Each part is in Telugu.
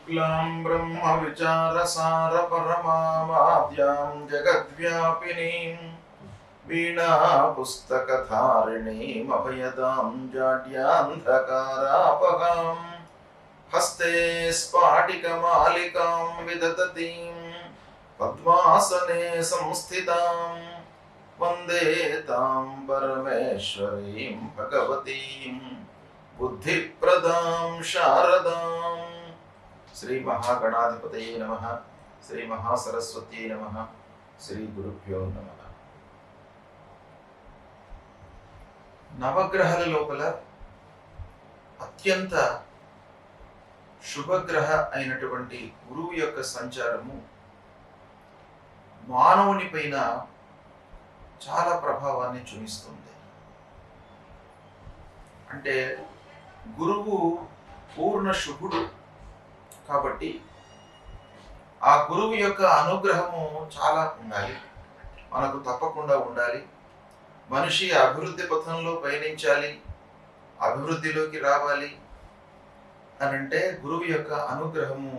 शुक्लां ब्रह्मविचारसारपरमावाद्यां जगद्व्यापिनीं वीणापुस्तकधारिणीम् अभयदां जाड्यान्धकारापहां हस्ते स्फाटिकमालिकां विदधतीं पद्मासने संस्थितां वन्दे तां परमेश्वरीं भगवतीं बुद्धिप्रदां शारदां। श्री महागणाधिपतये नमः। श्री महासरस्वत्यै नमः। श्री गुरुभ्यो नमः। నవగ్రహాల లోపల అత్యంత శుభగ్రహ అయినటువంటి గురువు యొక్క సంచారము మానవుని పైన చాలా ప్రభావాన్ని చూపిస్తుంది. అంటే గురువు పూర్ణ శుభుడు కాబట్టి ఆ గురువు యొక్క అనుగ్రహము చాలా ఉండాలి, మనకు తప్పకుండా ఉండాలి. మనిషి అభివృద్ధి పథంలో పయనించాలి, అభివృద్ధిలోకి రావాలి అని అంటే గురువు యొక్క అనుగ్రహము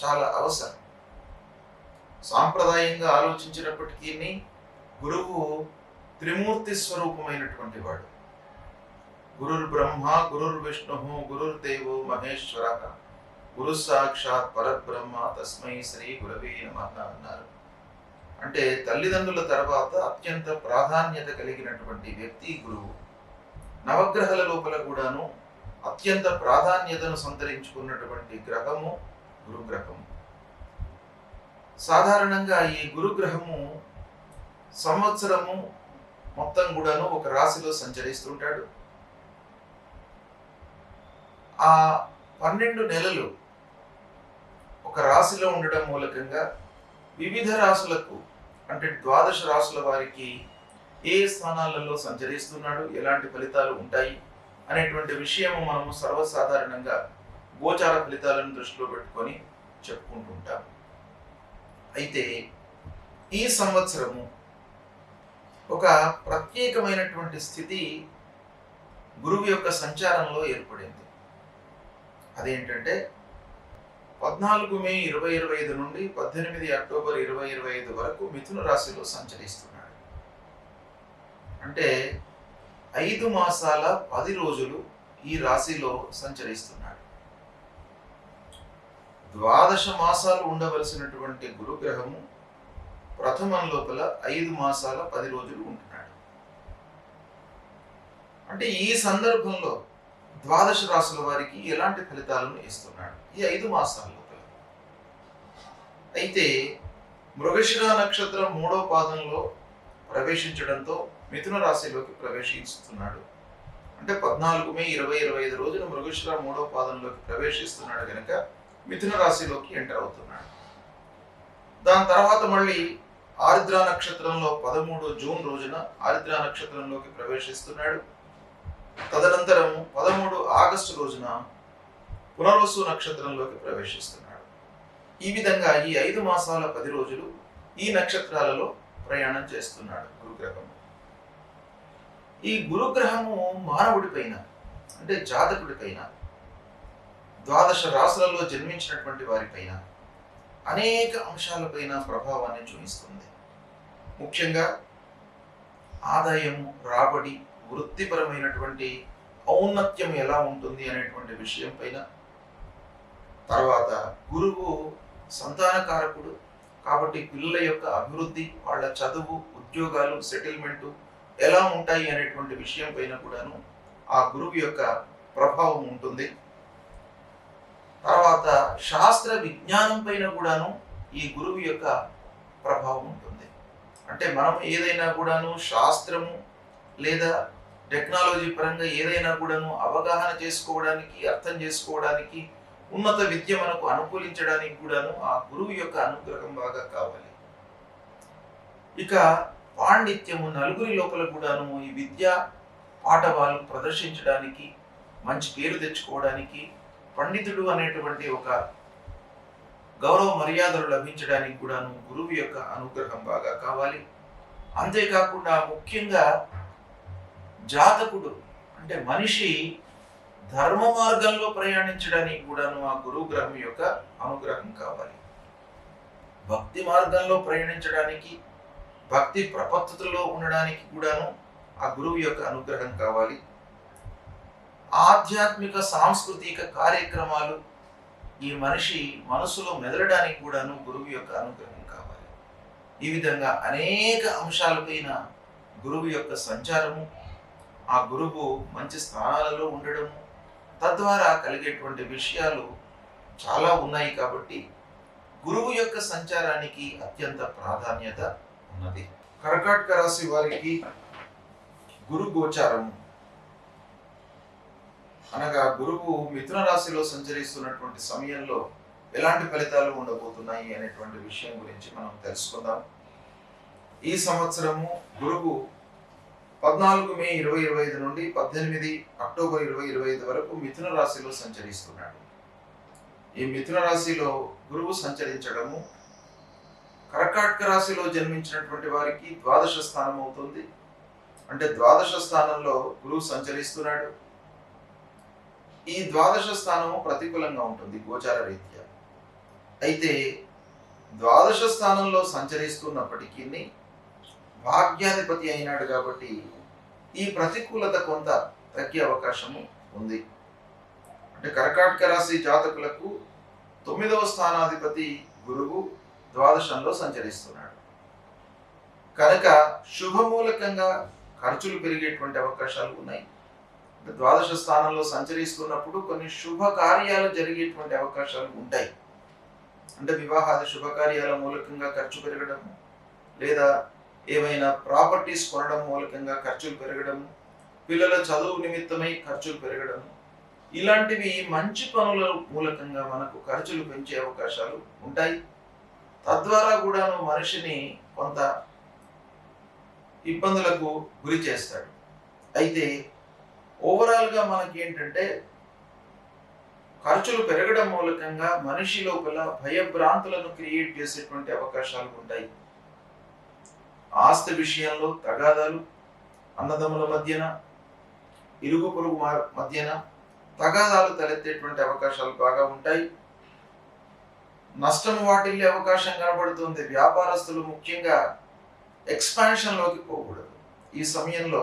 చాలా అవసరం. సాంప్రదాయంగా ఆలోచించినప్పటికీ గురువు త్రిమూర్తి స్వరూపమైనటువంటి వాడు. గురుర్ బ్రహ్మ, గురుర్ విష్ణు, గురుర్ దేవో మహేశ్వర, గురు సాక్షాత్ పరబ్రహ్మ, తస్మై శ్రీ గురవే నమః అన్నారు. అంటే తల్లిదండ్రుల తర్వాత అత్యంత ప్రాధాన్యత కలిగినటువంటి వ్యక్తి గురువు. నవగ్రహాల లోపల కూడాను అత్యంత ప్రాధాన్యతను సంతరించుకున్నటువంటి గ్రహము గురుగ్రహము. సాధారణంగా ఈ గురుగ్రహము సంవత్సరము మొత్తం కూడాను ఒక రాశిలో సంచరిస్తుంటాడు. ఆ 12 నెలలు ఒక రాశిలో ఉండడం మూలకంగా వివిధ రాశులకు అంటే 12 రాశుల వారికి ఏ స్థానాలలో సంచరిస్తున్నాడు, ఎలాంటి ఫలితాలు ఉంటాయి అనేటువంటి విషయము మనము సర్వసాధారణంగా గోచార ఫలితాలను దృష్టిలో పెట్టుకొని చెప్పుకుంటుంటాం. అయితే ఈ సంవత్సరము ఒక ప్రత్యేకమైనటువంటి స్థితి గురువు యొక్క సంచారంలో ఏర్పడింది. అదేంటంటే 14 మే 2025 నుండి 18 అక్టోబర్ 2025 వరకు మిథున రాశిలో సంచరిస్తున్నాడు. అంటే 5 మాసాల 10 రోజులు ఈ రాశిలో సంచరిస్తున్నాడు. 12 మాసాలు ఉండవలసినటువంటి గురుగ్రహము ప్రథమం లోపల 5 మాసాల 10 రోజులు ఉంటున్నాడు. అంటే ఈ సందర్భంలో 12 రాశుల వారికి ఎలాంటి ఫలితాలను ఇస్తున్నాడు ఈ 5 మాసాల లోపల? అయితే మృగశిర నక్షత్రం 3వ పాదంలో ప్రవేశించడంతో మిథున రాశిలోకి ప్రవేశిస్తున్నాడు. అంటే 14 మే 2025 రోజున మృగశిర 3వ పాదంలోకి ప్రవేశిస్తున్నాడు కనుక మిథున రాశిలోకి ఎంటర్ అవుతున్నాడు. దాని తర్వాత మళ్ళీ ఆరుద్ర నక్షత్రంలో 13 జూన్ రోజున ఆరుద్ర నక్షత్రంలోకి ప్రవేశిస్తున్నాడు. తదనంతరం 13 ఆగస్టు రోజున పునర్వసు నక్షత్రంలోకి ప్రవేశిస్తున్నాడు. ఈ విధంగా ఈ 5 మాసాల 10 రోజులు ఈ నక్షత్రాలలో ప్రయాణం చేస్తున్నాడు గురుగ్రహము. ఈ గురుగ్రహము మానవుడి పైన అంటే జాతకుడి పైన 12 రాశులలో జన్మించినటువంటి వారిపైన అనేక అంశాలపైన ప్రభావాన్ని చూపిస్తుంది. ముఖ్యంగా ఆదాయము, రాబడి, వృత్తిపరమైనటువంటి ఔన్నత్యం ఎలా ఉంటుంది అనేటువంటి విషయం పైన, తర్వాత గురువు సంతానకారకుడు కాబట్టి పిల్లల యొక్క అభివృద్ధి, వాళ్ళ చదువు, ఉద్యోగాలు, సెటిల్మెంటు ఎలా ఉంటాయి అనేటువంటి విషయం పైన కూడాను ఆ గురువు యొక్క ప్రభావం ఉంటుంది. తర్వాత శాస్త్ర విజ్ఞానం పైన కూడాను ఈ గురువు యొక్క ప్రభావం ఉంటుంది. అంటే మనం ఏదైనా కూడాను శాస్త్రము లేదా టెక్నాలజీ పరంగా ఏదైనా కూడాను అవగాహన చేసుకోవడానికి, అర్థం చేసుకోవడానికి, ఉన్నత విద్య మనకు అనుకూలించడానికి కూడాను ఆ గురువు యొక్క అనుగ్రహం బాగా కావాలి. ఇక పాండిత్యము, నలుగురి లోపల కూడాను ఈ విద్యా పాఠవాలు ప్రదర్శించడానికి, మంచి పేరు తెచ్చుకోవడానికి, పండితుడు అనేటువంటి ఒక గౌరవ మర్యాదలు లభించడానికి కూడాను గురువు యొక్క అనుగ్రహం బాగా కావాలి. అంతేకాకుండా ముఖ్యంగా జాతకుడు అంటే మనిషి ధర్మ మార్గంలో ప్రయాణించడానికి కూడాను ఆ గురువు గ్రహం యొక్క అనుగ్రహం కావాలి. భక్తి మార్గంలో ప్రయాణించడానికి, భక్తి ప్రపత్తులో ఉండడానికి కూడాను ఆ గురువు యొక్క అనుగ్రహం కావాలి. ఆధ్యాత్మిక సాంస్కృతిక కార్యక్రమాలు ఈ మనిషి మనసులో మెదలడానికి కూడాను గురువు యొక్క అనుగ్రహం కావాలి. ఈ విధంగా అనేక అంశాలపైన గురువు యొక్క సంచారము, ఆ గురువు మంచి స్థానాలలో ఉండడము, తద్వారా కలిగేటువంటి విషయాలు చాలా ఉన్నాయి. కాబట్టి గురువు యొక్క సంచారానికి అత్యంత ప్రాధాన్యత ఉన్నది. కర్కాటక రాశి వారికి గురు గోచారము అనగా గురువు మిథున రాశిలో సంచరిస్తున్నటువంటి సమయంలో ఎలాంటి ఫలితాలు ఉండబోతున్నాయి అనేటువంటి విషయం గురించి మనం తెలుసుకుందాం. ఈ సంవత్సరము గురువు 14 మే 2025 నుండి 18 అక్టోబర్ 2025 వరకు మిథున రాశిలో సంచరిస్తున్నాడు. ఈ మిథున రాశిలో గురువు సంచరించడము కర్కాటక రాశిలో జన్మించినటువంటి వారికి ద్వాదశ స్థానం అవుతుంది. అంటే ద్వాదశ స్థానంలో గురువు సంచరిస్తున్నాడు. ఈ ద్వాదశ స్థానము ప్రతికూలంగా ఉంటుంది గోచార రీత్యా. అయితే ద్వాదశ స్థానంలో సంచరిస్తున్నప్పటికీ భాగ్యాధిపతి అయినాడు కాబట్టి ఈ ప్రతికూలత కొంత తగ్గే అవకాశము ఉంది. అంటే కర్కాటక రాశి జాతకులకు 9వ స్థానాధిపతి గురువు ద్వాదశంలో సంచరిస్తున్నాడు కనుక శుభమూలకంగా ఖర్చులు పెరిగేటువంటి అవకాశాలు ఉన్నాయి. ద్వాదశ స్థానంలో సంచరిస్తున్నప్పుడు కొన్ని శుభ కార్యాలు జరిగేటువంటి అవకాశాలు ఉంటాయి. అంటే వివాహాది శుభకార్యాల మూలకంగా ఖర్చు పెరగడము, లేదా ఏమైనా ప్రాపర్టీస్ కొనడం మూలకంగా ఖర్చులు పెరగడము, పిల్లల చదువు నిమిత్తమై ఖర్చులు పెరగడము, ఇలాంటివి మంచి పనుల మూలకంగా మనకు ఖర్చులు పెంచే అవకాశాలు ఉంటాయి. తద్వారా కూడాను మనిషిని కొంత ఇబ్బందులకు గురి చేస్తాడు. అయితే ఓవరాల్గా మనకి ఏంటంటే ఖర్చులు పెరగడం మూలకంగా మనిషి లోపల భయభ్రాంతులను క్రియేట్ చేసేటువంటి అవకాశాలు ఉంటాయి. ఆస్తి విషయంలో తగాదాలు, అన్నదమ్ముల మధ్యన, ఇరుగు పొరుగు మధ్యన తగాదాలు తలెత్తేటువంటి అవకాశాలు బాగా ఉంటాయి. నష్టం వాటిల్లే అవకాశం కనబడుతుంది. వ్యాపారస్తులు ముఖ్యంగా ఎక్స్పాన్షన్లోకి పోకూడదు. ఈ సమయంలో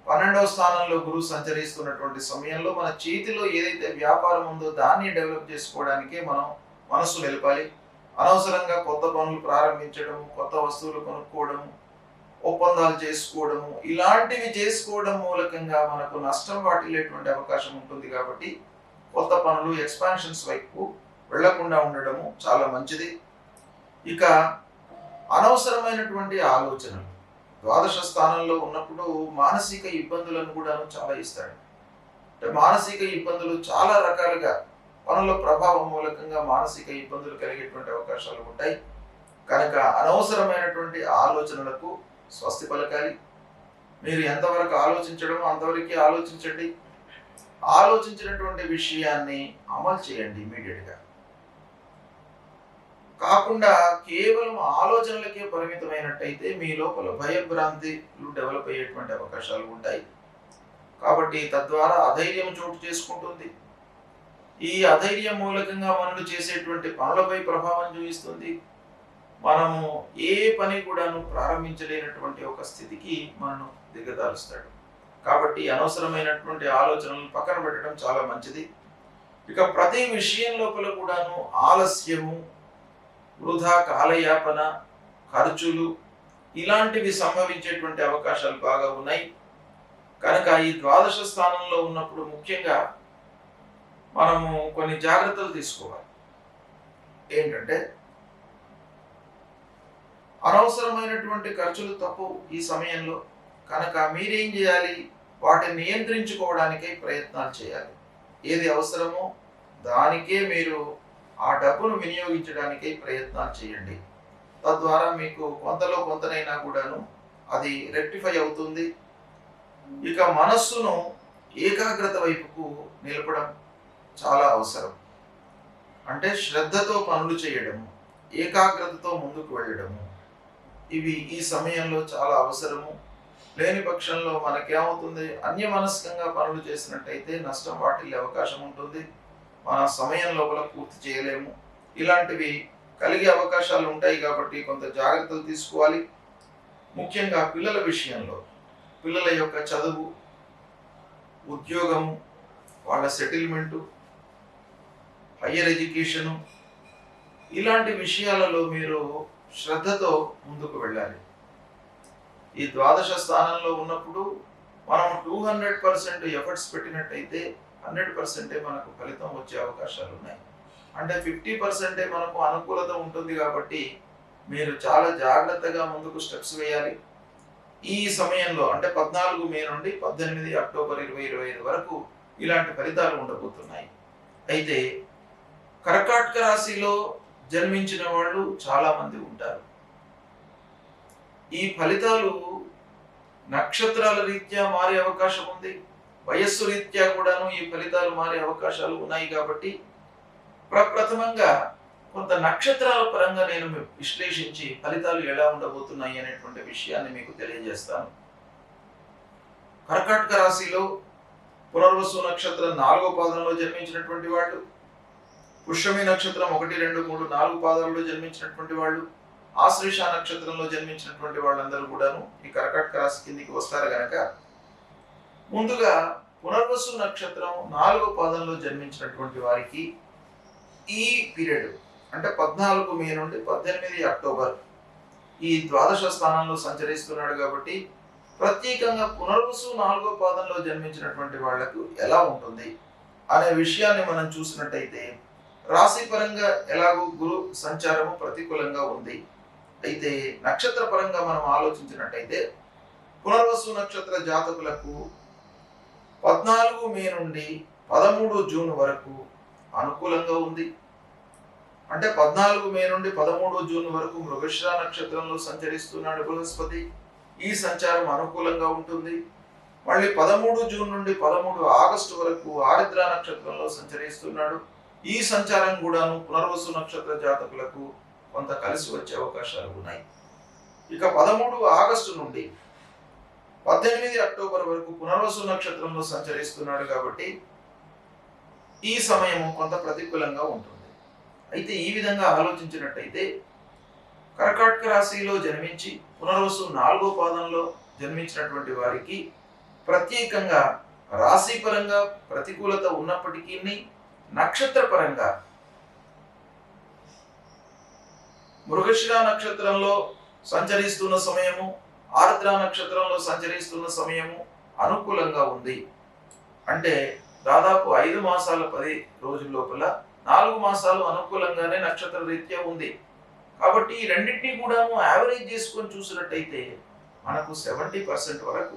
12వ స్థానంలో గురువు సంచరిస్తున్నటువంటి సమయంలో మన చేతిలో ఏదైతే వ్యాపారం ఉందో దాన్ని డెవలప్ చేసుకోవడానికే మనం మనస్సు నిలపాలి. అనవసరంగా కొత్త పనులు ప్రారంభించడము, కొత్త వస్తువులు కొనుక్కోవడము, ఒప్పందాలు చేసుకోవడము, ఇలాంటివి చేసుకోవడం మూలకంగా మనకు నష్టం వాటిల్లేటువంటి అవకాశం ఉంటుంది. కాబట్టి కొత్త పనులు, ఎక్స్పాన్షన్స్ వైపు వెళ్లకుండా ఉండడము చాలా మంచిది. ఇక అనవసరమైనటువంటి ఆలోచనలు ద్వాదశ స్థానంలో ఉన్నప్పుడు మానసిక ఇబ్బందులను కూడా చాలా ఇస్తాడు. అంటే మానసిక ఇబ్బందులు చాలా రకాలుగా పనుల ప్రభావం మూలకంగా మానసిక ఇబ్బందులు కలిగేటువంటి అవకాశాలు ఉంటాయి. కనుక అనవసరమైనటువంటి ఆలోచనలకు స్వస్తి పలకాలి. మీరు ఎంతవరకు ఆలోచించడమో అంతవరకు ఆలోచించండి. ఆలోచించినటువంటి విషయాన్ని అమలు చేయండి ఇమీడియట్గా. కాకుండా కేవలం ఆలోచనలకే పరిమితమైనట్టయితే మీ లోపల భయభ్రాంతిలు డెవలప్ అయ్యేటువంటి అవకాశాలు ఉంటాయి. కాబట్టి తద్వారా అధైర్యం చోటు చేసుకుంటుంది. ఈ అధైర్యం మూలకంగా మనం చేసేటువంటి పనులపై ప్రభావం చూపిస్తుంది. మనము ఏ పని కూడాను ప్రారంభించలేనటువంటి ఒక స్థితికి మనను దిగదారుస్తాడు. కాబట్టి అనవసరమైనటువంటి ఆలోచనలను పక్కన పెట్టడం చాలా మంచిది. ఇక ప్రతి విషయం లోపల కూడాను ఆలస్యము, వృధా కాలయాపన, ఖర్చులు ఇలాంటివి సంభవించేటువంటి అవకాశాలు బాగా ఉన్నాయి. కనుక ఈ ద్వాదశ స్థానంలో ఉన్నప్పుడు ముఖ్యంగా మనము కొన్ని జాగ్రత్తలు తీసుకోవాలి. ఏంటంటే అనవసరమైనటువంటి ఖర్చులు తప్పు ఈ సమయంలో. కనుక మీరేం చేయాలి? వాటిని నియంత్రించుకోవడానికై ప్రయత్నాలు చేయాలి. ఏది అవసరమో దానికే మీరు ఆ డబ్బును వినియోగించడానికై ప్రయత్నాలు చేయండి. తద్వారా మీకు కొంతలో కొంతనైనా కూడాను అది రెక్టిఫై అవుతుంది. ఇక మనస్సును ఏకాగ్రత వైపుకు నిలపడం చాలా అవసరం. అంటే శ్రద్ధతో పనులు చేయడము, ఏకాగ్రతతో ముందుకు వెళ్ళడము, ఇవి ఈ సమయంలో చాలా అవసరము. లేని పక్షంలో మనకేమవుతుంది, అన్యమనస్కంగా పనులు చేసినట్టయితే నష్టం వాటిల్లే అవకాశం ఉంటుంది. మన సమయం లోపల పూర్తి చేయలేము. ఇలాంటివి కలిగే అవకాశాలు ఉంటాయి కాబట్టి కొంత జాగ్రత్తలు తీసుకోవాలి. ముఖ్యంగా పిల్లల విషయంలో పిల్లల యొక్క చదువు, ఉద్యోగము, వాళ్ళ సెటిల్మెంటు, హయ్యర్ ఎడ్యుకేషను, ఇలాంటి విషయాలలో మీరు శ్రద్ధతో ముందుకు వెళ్ళాలి. ఈ ద్వాదశ స్థానంలో ఉన్నప్పుడు మనం 200% ఎఫర్ట్స్ పెట్టినట్టయితే 100% మనకు ఫలితం వచ్చే అవకాశాలు ఉన్నాయి. అంటే 50% మనకు అనుకూలత ఉంటుంది కాబట్టి మీరు చాలా జాగ్రత్తగా ముందుకు స్టెప్స్ వేయాలి. ఈ సమయంలో అంటే 14 మే నుండి 18 అక్టోబర్ 2025 వరకు ఇలాంటి ఫలితాలు ఉండబోతున్నాయి. అయితే కర్కాటక రాశిలో జన్మించిన వాళ్ళు చాలా మంది ఉంటారు. ఈ ఫలితాలు నక్షత్రాల రీత్యా మారే అవకాశం ఉంది, వయస్సు రీత్యా కూడాను ఈ ఫలితాలు మారే అవకాశాలు ఉన్నాయి. కాబట్టి ప్రప్రథమంగా కొంత నక్షత్రాల పరంగా నేను విశ్లేషించి ఫలితాలు ఎలా ఉండబోతున్నాయి అనేటువంటి విషయాన్ని మీకు తెలియజేస్తాను. కర్కాటక రాశిలో పునర్వసు నక్షత్రం 4వ పాదంలో జన్మించినటువంటి వాళ్ళు, పుష్యమి నక్షత్రం 1, 2, 3, 4 పాదాలలో జన్మించినటువంటి వాళ్ళు, ఆశ్లేష నక్షత్రంలో జన్మించినటువంటి వాళ్ళందరూ కూడాను ఈ కర్కాటక రాశి కిందికి వస్తారు గనక ముందుగా పునర్వసు నక్షత్రం 4వ పాదంలో జన్మించినటువంటి వారికి ఈ పీరియడ్ అంటే 14 మే నుండి 18 అక్టోబర్ ఈ ద్వాదశ స్థానంలో సంచరిస్తున్నాడు. కాబట్టి ప్రత్యేకంగా పునర్వసు 4వ పాదంలో జన్మించినటువంటి వాళ్లకు ఎలా ఉంటుంది అనే విషయాన్ని మనం చూసినట్టయితే రాశి పరంగా ఎలాగో గురు సంచారము ప్రతికూలంగా ఉంది. అయితే నక్షత్ర పరంగా మనం ఆలోచించినట్టయితే పునర్వసు నక్షత్ర జాతకులకు 14 మే నుండి 13 జూన్ వరకు అనుకూలంగా ఉంది. అంటే 14 మే నుండి 13 జూన్ వరకు మృగశిర నక్షత్రంలో సంచరిస్తున్నాడు బృహస్పతి. ఈ సంచారం అనుకూలంగా ఉంటుంది. మళ్ళీ 13 జూన్ నుండి 13 ఆగస్టు వరకు ఆరిద్ర నక్షత్రంలో సంచరిస్తున్నాడు. ఈ సంచారం కూడాను పునర్వసు నక్షత్ర జాతకులకు కొంత కలిసి వచ్చే అవకాశాలు ఉన్నాయి. ఇక 13 ఆగస్టు నుండి 18 అక్టోబర్ వరకు పునర్వసు నక్షత్రంలో సంచరిస్తున్నాడు. కాబట్టి ఈ సమయము కొంత ప్రతికూలంగా ఉంటుంది. అయితే ఈ విధంగా ఆలోచించినట్టయితే కర్కాటక రాశిలో జన్మించి పునర్వసు 4వ పాదంలో జన్మించినటువంటి వారికి ప్రత్యేకంగా రాశి పరంగా ప్రతికూలత ఉన్నప్పటికీ నక్షత్ర పరంగా మృగశిర నక్షత్రంలో సంచరిస్తున్న సమయము, ఆర్ద్ర నక్షత్రంలో సంచరిస్తున్న సమయము అనుకూలంగా ఉంది. అంటే దాదాపు 5 మాసాల 10 రోజుల లోపల 4 మాసాలు అనుకూలంగానే నక్షత్ర రీత్యా ఉంది. కాబట్టి ఈ రెండింటినీ కూడా యావరేజ్ చేసుకొని చూసినట్టయితే మనకు 70% వరకు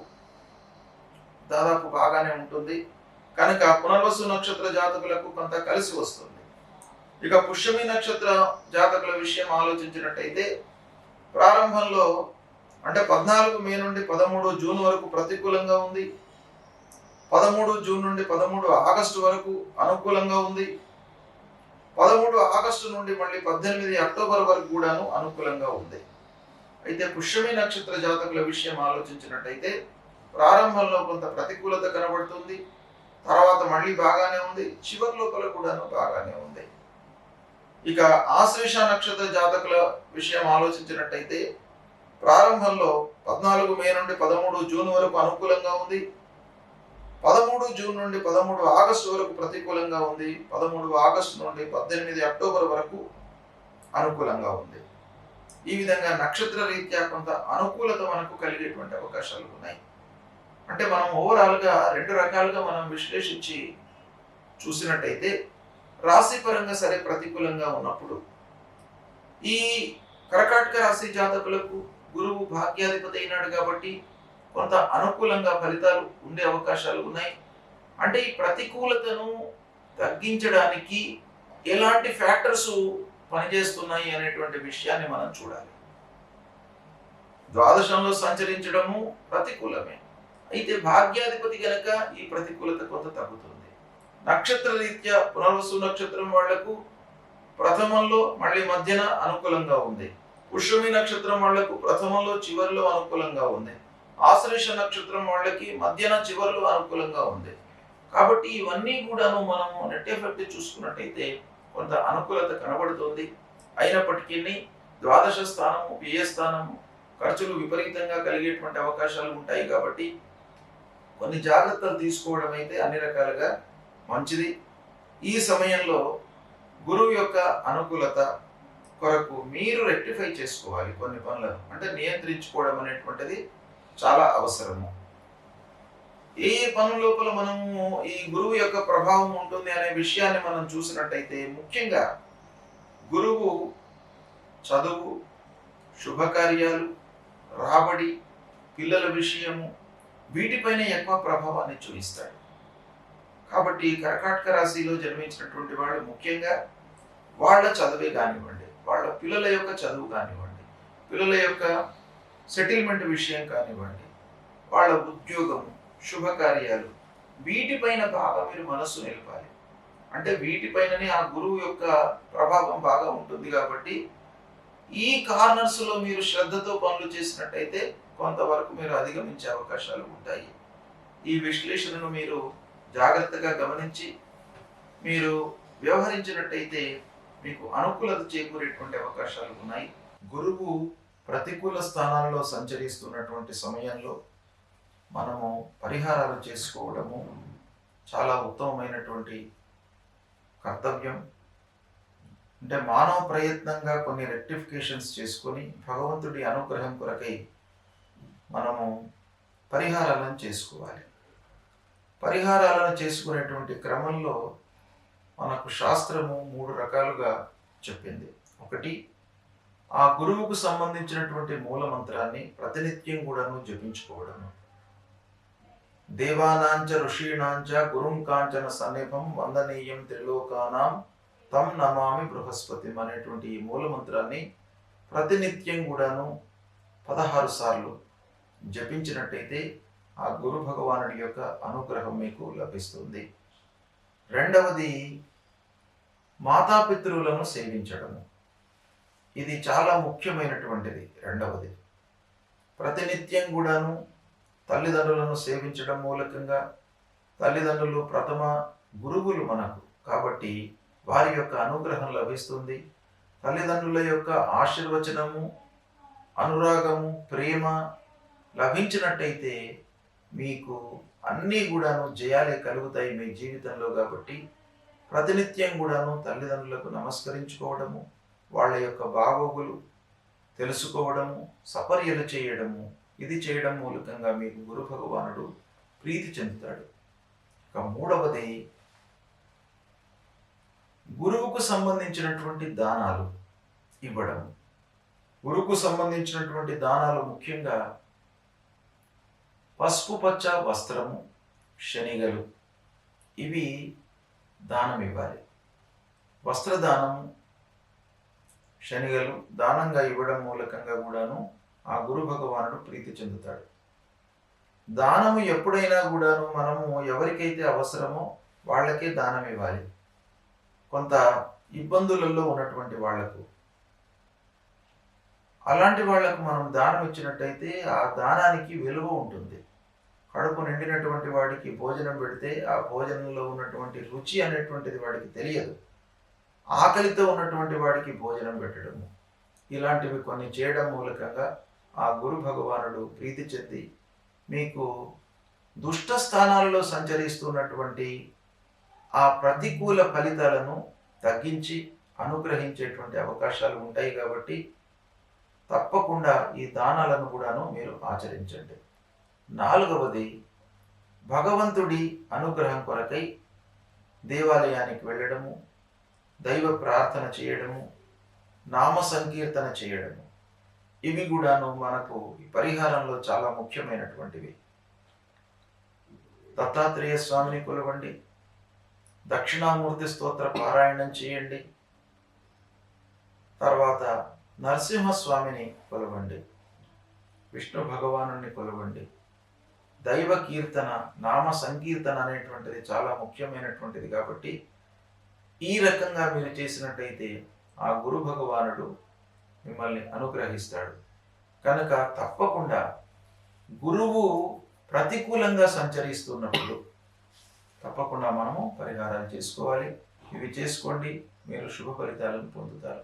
దాదాపు బాగానే ఉంటుంది. కనుక పునర్వసు నక్షత్ర జాతకులకు కొంత కలిసి వస్తుంది. ఇక పుష్యమి నక్షత్ర జాతకుల విషయం ఆలోచించినట్టయితే ప్రారంభంలో అంటే 14 మే నుండి 13 జూన్ వరకు ప్రతికూలంగా ఉంది. 13 జూన్ నుండి 13 ఆగస్టు వరకు అనుకూలంగా ఉంది. 13 ఆగస్టు నుండి మళ్ళీ 18 అక్టోబర్ వరకు కూడాను అనుకూలంగా ఉంది. అయితే పుష్యమి నక్షత్ర జాతకుల విషయం ఆలోచించినట్టయితే ప్రారంభంలో కొంత ప్రతికూలత కనబడుతుంది, తర్వాత మళ్ళీ బాగానే ఉంది, చివరి లోపల కూడాను బాగానే ఉంది. ఇక ఆశ్లేష నక్షత్ర జాతకుల విషయం ఆలోచించినట్టయితే ప్రారంభంలో 14 మే నుండి 13 జూన్ వరకు అనుకూలంగా ఉంది. 13 జూన్ నుండి 13 ఆగస్టు వరకు ప్రతికూలంగా ఉంది. 13 ఆగస్టు నుండి 18 అక్టోబర్ వరకు అనుకూలంగా ఉంది. ఈ విధంగా నక్షత్ర రీత్యా కొంత అనుకూలత మనకు కలిగేటువంటి అవకాశాలు ఉన్నాయి. అంటే మనం ఓవరాల్గా 2 రకాలుగా మనం విశ్లేషించి చూసినట్టయితే రాశి పరంగా సరే ప్రతికూలంగా ఉన్నప్పుడు ఈ కర్కాటక రాశి జాతకులకు గురువు భాగ్యాధిపతి అయినాడు కాబట్టి కొంత అనుకూలంగా ఫలితాలు ఉండే అవకాశాలు ఉన్నాయి. అంటే ఈ ప్రతికూలతను తగ్గించడానికి ఎలాంటి ఫ్యాక్టర్స్ పనిచేస్తున్నాయి అనేటువంటి విషయాన్ని మనం చూడాలి. ద్వాదశంలో సంచరించడము ప్రతికూలమే, అయితే భాగ్యాధిపతి గనక ఈ ప్రతికూలత కొంత తగ్గుతుంది. నక్షత్ర రీత్యా పునర్వసు నక్షత్రం వాళ్లకు ప్రథమంలో మళ్ళీ మధ్యన అనుకూలంగా ఉంది. పుష్యమి నక్షత్రం వాళ్లకు ప్రథమంలో చివరిలో అనుకూలంగా ఉంది. ఆశ్లేష నక్షత్రం వాళ్ళకి మధ్యన చివరిలో అనుకూలంగా ఉంది. కాబట్టి ఇవన్నీ కూడాను మనము నెట్ ఎఫెక్ట్ చూసుకున్నట్టయితే కొంత అనుకూలత కనబడుతుంది. అయినప్పటికీ ద్వాదశ స్థానము, వ్యయ స్థానము, ఖర్చులు విపరీతంగా కలిగేటువంటి అవకాశాలు ఉంటాయి. కాబట్టి కొన్ని జాగ్రత్తలు తీసుకోవడం అయితే అన్ని రకాలుగా మంచిది. ఈ సమయంలో గురువు యొక్క అనుకూలత కొరకు మీరు రెక్టిఫై చేసుకోవాలి కొన్ని పనులను, అంటే నియంత్రించుకోవడం అనేటువంటిది చాలా అవసరము. ఏ పనుల లోపల మనము ఈ గురువు యొక్క ప్రభావం ఉంటుంది అనే విషయాన్ని మనం చూసినట్టయితే ముఖ్యంగా గురువు చదువు, శుభకార్యాలు, రాబడి, పిల్లల విషయము వీటిపైన ఎక్కువ ప్రభావాన్ని చూపిస్తాడు. కాబట్టి కర్కాటక రాశిలో జన్మించినటువంటి వాళ్ళు ముఖ్యంగా వాళ్ళ చదువే కానివ్వండి, వాళ్ళ పిల్లల యొక్క చదువు కానివ్వండి, పిల్లల యొక్క సెటిల్మెంట్ విషయం కానివ్వండి, వాళ్ళ ఉద్యోగం, శుభకార్యాలు వీటిపైన బాగా మీరు మనస్సు నిలపాలి. అంటే వీటిపైననే ఆ గురువు యొక్క ప్రభావం బాగా ఉంటుంది. కాబట్టి ఈ కార్నర్స్లో మీరు శ్రద్ధతో పనులు చేసినట్టయితే కొంతవరకు మీరు అధిగమించే అవకాశాలు ఉంటాయి. ఈ విశ్లేషణను మీరు జాగ్రత్తగా గమనించి మీరు వ్యవహరించినట్టయితే మీకు అనుకూలత చేకూరేటువంటి అవకాశాలు ఉన్నాయి. గురువు ప్రతికూల స్థానాల్లో సంచరిస్తున్నటువంటి సమయంలో మనము పరిహారాలు చేసుకోవడము చాలా ఉత్తమమైనటువంటి కర్తవ్యం. అంటే మానవ ప్రయత్నంగా కొన్ని రెక్టిఫికేషన్స్ చేసుకొని భగవంతుడి అనుగ్రహం కొరకై మనము పరిహారాలను చేసుకోవాలి. పరిహారాలను చేసుకునేటువంటి క్రమంలో మనకు శాస్త్రము 3 రకాలుగా చెప్పింది. ఒకటి, ఆ గురువుకు సంబంధించినటువంటి మూల మంత్రాన్ని ప్రతినిత్యం కూడాను జపించుకోవడము. దేవానాంచ ఋషీణాంచ గురుం కాంచన సన్నిభం వందనీయం త్రిలోకానాం తం నమామి బృహస్పతి అనేటువంటి ఈ మూల మంత్రాన్ని ప్రతినిత్యం కూడాను 16 సార్లు జపించినట్టయితే ఆ గురు భగవానుడి యొక్క అనుగ్రహం మీకు లభిస్తుంది. రెండవది, మాతాపితృలను సేవించడము. ఇది చాలా ముఖ్యమైనటువంటిది. రెండవది, ప్రతినిత్యం కూడాను తల్లిదండ్రులను సేవించడం మూలకంగా, తల్లిదండ్రులు ప్రథమ గురువులు మనకు, కాబట్టి వారి యొక్క అనుగ్రహం లభిస్తుంది. తల్లిదండ్రుల యొక్క ఆశీర్వచనము, అనురాగము, ప్రేమ లభించినట్టయితే మీకు అన్నీ కూడాను జయాలే కలుగుతాయి మీ జీవితంలో. కాబట్టి ప్రతినిత్యం కూడాను తల్లిదండ్రులకు నమస్కరించుకోవడము, వాళ్ళ యొక్క బాగోగులు తెలుసుకోవడము, సపర్యలు చేయడము, ఇది చేయడం మూలకంగా మీకు గురు భగవానుడు ప్రీతి చెందుతాడు. ఇక మూడవది, గురువుకు సంబంధించినటువంటి దానాలు ఇవ్వడం. గురువుకు సంబంధించినటువంటి దానాలు ముఖ్యంగా పసుపు పచ్చ వస్త్రము, శనిగలు, ఇవి దానం ఇవ్వాలి. వస్త్రదానము, శనిగలు దానంగా ఇవ్వడం మూలకంగా కూడాను ఆ గురు భగవానుడు ప్రీతి చెందుతాడు. దానము ఎప్పుడైనా కూడాను మనము ఎవరికైతే అవసరమో వాళ్ళకే దానం ఇవ్వాలి. కొంత ఇబ్బందులలో ఉన్నటువంటి వాళ్లకు, అలాంటి వాళ్లకు మనం దానం ఇచ్చినట్టయితే ఆ దానానికి విలువ ఉంటుంది. కడుపు నిండినటువంటి వాడికి భోజనం పెడితే ఆ భోజనంలో ఉన్నటువంటి రుచి అనేటువంటిది వాడికి తెలియదు. ఆకలితో ఉన్నటువంటి వాడికి భోజనం పెట్టడము, ఇలాంటివి కొన్ని చేయడం మూలకంగా ఆ గురు భగవానుడు ప్రీతి చెంది మీకు దుష్ట స్థానాల్లో సంచరిస్తున్నటువంటి ఆ ప్రతికూల ఫలితాలను తగ్గించి అనుగ్రహించేటువంటి అవకాశాలు ఉంటాయి. కాబట్టి తప్పకుండా ఈ దానాలను కూడాను మీరు ఆచరించండి. నాలుగవది, భగవంతుడి అనుగ్రహం కొరకై దేవాలయానికి వెళ్ళడము, దైవ ప్రార్థన చేయడము, నామ సంకీర్తన చేయడము, ఇవి కూడాను మనకు ఈ పరిహారంలో చాలా ముఖ్యమైనటువంటివి. దత్తాత్రేయ స్వామిని కొలవండి, దక్షిణామూర్తి స్తోత్ర పారాయణం చేయండి, తర్వాత నరసింహస్వామిని కొలవండి, విష్ణు భగవానుని కొలవండి. దైవ కీర్తన, నామ సంకీర్తన అనేటువంటిది చాలా ముఖ్యమైనటువంటిది. కాబట్టి ఈ రకంగా మీరు చేసినట్టయితే ఆ గురు భగవానుడు మిమ్మల్ని అనుగ్రహిస్తాడు. కనుక తప్పకుండా గురువు ప్రతికూలంగా సంచరిస్తున్నప్పుడు తప్పకుండా మనము పరిహారాలు చేసుకోవాలి. ఇవి చేసుకోండి, మీరు శుభ ఫలితాలను పొందుతారు.